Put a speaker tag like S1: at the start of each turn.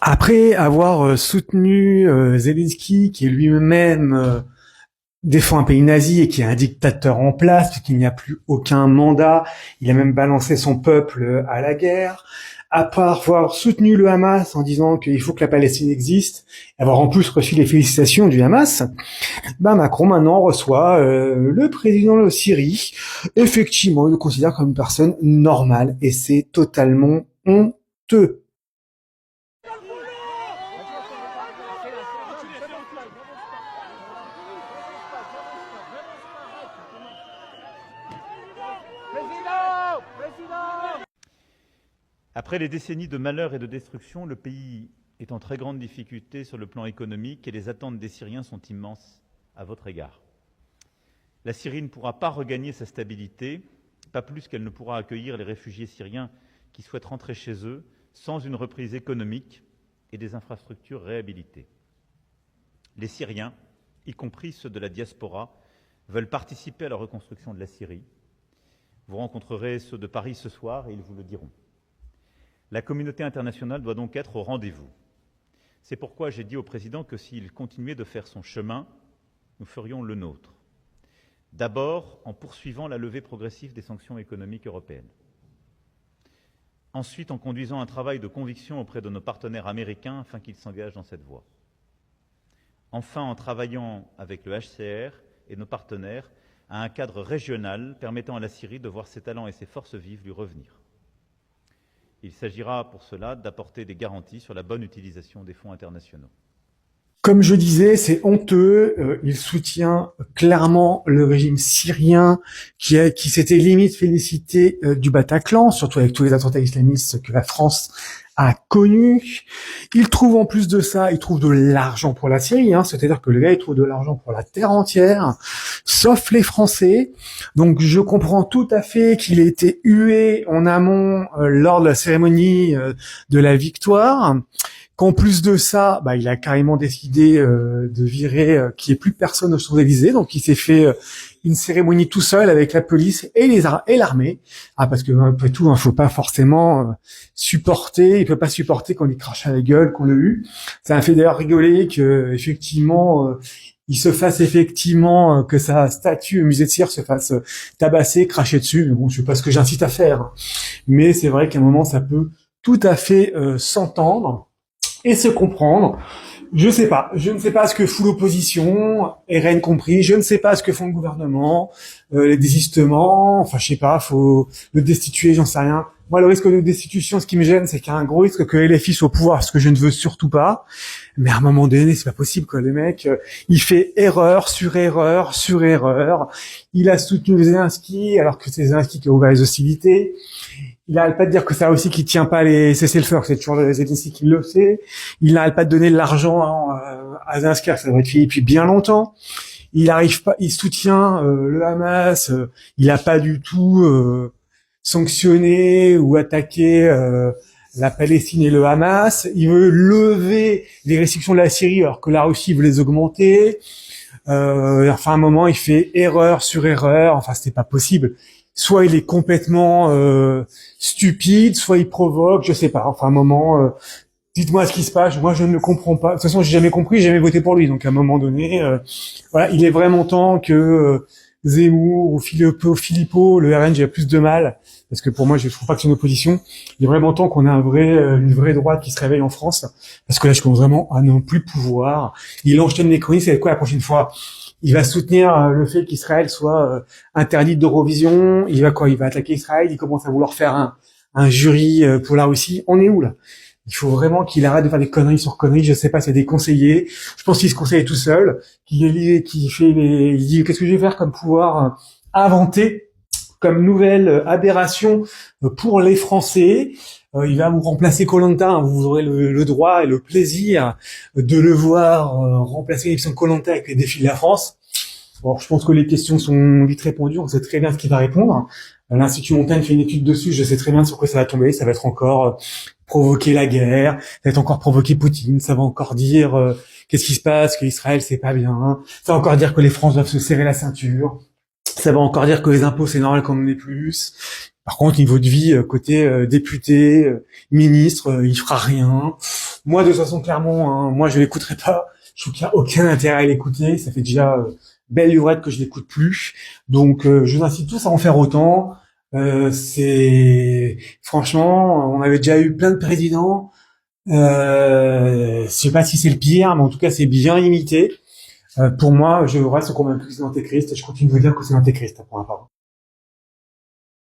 S1: Après avoir soutenu Zelensky, qui est lui-même défend un pays nazi et qui est un dictateur en place, puisqu'il n'y a plus aucun mandat, il a même balancé son peuple à la guerre, à part avoir soutenu le Hamas en disant qu'il faut que la Palestine existe, et avoir en plus reçu les félicitations du Hamas, Macron maintenant reçoit le président de Syrie. Effectivement, il le considère comme une personne normale, et c'est totalement honteux.
S2: Après les décennies de malheur et de destruction, le pays est en très grande difficulté sur le plan économique et les attentes des Syriens sont immenses à votre égard. La Syrie ne pourra pas regagner sa stabilité, pas plus qu'elle ne pourra accueillir les réfugiés syriens qui souhaitent rentrer chez eux sans une reprise économique et des infrastructures réhabilitées. Les Syriens, y compris ceux de la diaspora, veulent participer à la reconstruction de la Syrie. Vous rencontrerez ceux de Paris ce soir et ils vous le diront. La communauté internationale doit donc être au rendez-vous. C'est pourquoi j'ai dit au président que s'il continuait de faire son chemin, nous ferions le nôtre. D'abord en poursuivant la levée progressive des sanctions économiques européennes. Ensuite en conduisant un travail de conviction auprès de nos partenaires américains afin qu'ils s'engagent dans cette voie. Enfin en travaillant avec le HCR et nos partenaires à un cadre régional permettant à la Syrie de voir ses talents et ses forces vives lui revenir. Il s'agira pour cela d'apporter des garanties sur la bonne utilisation des fonds internationaux.
S1: Comme je disais, c'est honteux. Il soutient clairement le régime syrien qui s'était limite félicité du Bataclan, surtout avec tous les attentats islamistes que la France a connus. Il trouve en plus de ça, il trouve de l'argent pour la Syrie, c'est-à-dire que le gars il trouve de l'argent pour la terre entière, sauf les Français. Donc je comprends tout à fait qu'il ait été hué en amont lors de la cérémonie de la victoire. Qu'en plus de ça, il a carrément décidé de virer qu'il n'y ait plus personne aux Champs-Élysées, donc il s'est fait une cérémonie tout seul avec la police et l'armée. Parce que après tout, faut pas forcément supporter, il peut pas supporter qu'on lui crache à la gueule, qu'on le hue. Ça m'a fait d'ailleurs rigoler que effectivement il se fasse effectivement que sa statue au musée de cire se fasse tabasser, cracher dessus. Bon, je sais pas ce que j'incite à faire, mais c'est vrai qu'à un moment ça peut tout à fait s'entendre et se comprendre. Je ne sais pas ce que fout l'opposition, RN compris, je ne sais pas ce que font le gouvernement, les désistements, je sais pas, faut le destituer, j'en sais rien. Moi, le risque de destitution, ce qui me gêne, c'est qu'il y a un gros risque que LFI soit au pouvoir, ce que je ne veux surtout pas. Mais à un moment donné, c'est pas possible, quoi. Le mec, il fait erreur sur erreur sur erreur. Il a soutenu Zelensky, alors que c'est Zelensky qui a ouvert les hostilités. Il n'arrête pas de dire que c'est aussi qui tient pas les cessez-le-feu, c'est toujours les Zelensky qui le fait. Il n'arrête pas de donner de l'argent à Zelensky, ça devrait être fini depuis bien longtemps. Il arrive pas, il soutient le Hamas, il a pas du tout sanctionné ou attaqué la Palestine et le Hamas. Il veut lever les restrictions de la Syrie alors que la Russie veut les augmenter. À un moment, il fait erreur sur erreur. C'était pas possible. Soit il est complètement stupide, soit il provoque, je sais pas. À un moment, dites-moi ce qui se passe. Moi, je ne le comprends pas. De toute façon, j'ai jamais compris, j'ai jamais voté pour lui. Donc, à un moment donné, il est vraiment temps que Zemmour ou Philippot, le RN, j'ai plus de mal parce que pour moi, je trouve pas que c'est une opposition. Il est vraiment temps qu'on ait une vraie droite qui se réveille en France, parce que là, je commence vraiment à n'en plus pouvoir. Il enchaîne les chroniques. C'est quoi la prochaine fois? Il va soutenir le fait qu'Israël soit interdit d'Eurovision. Il va attaquer Israël. Il commence à vouloir faire un jury pour la Russie. On est où là? Il faut vraiment qu'il arrête de faire des conneries sur conneries. Je sais pas, c'est des conseillers. Je pense qu'il se conseille tout seul. Il dit qu'est-ce que je vais faire comme pouvoir inventer comme nouvelle aberration pour les Français. Il va vous remplacer Koh-Lanta, vous aurez le droit et le plaisir de le voir remplacer l'émission Koh-Lanta avec les défis de la France. Bon, je pense que les questions sont vite répondues, on sait très bien ce qu'il va répondre. L'Institut Montaigne fait une étude dessus, je sais très bien sur quoi ça va tomber, ça va être encore provoquer la guerre, ça va être encore provoquer Poutine, ça va encore dire qu'est-ce qui se passe, qu'Israël c'est pas bien, ça va encore dire que les France doivent se serrer la ceinture, ça va encore dire que les impôts c'est normal qu'on en ait plus. Par contre, niveau de vie, côté député, ministre, il fera rien. Moi, de toute façon, clairement, hein, moi, je l'écouterai pas. Je trouve qu'il n'y a aucun intérêt à l'écouter. Ça fait déjà belle lurette que je l'écoute plus. Donc, je vous incite tous à en faire autant. C'est franchement, on avait déjà eu plein de présidents. Je sais pas si c'est le pire, mais en tout cas, c'est bien limité. Pour moi, je reste convaincu que c'est l'antéchrist et je continue de vous dire que c'est l'antéchrist pour ma part.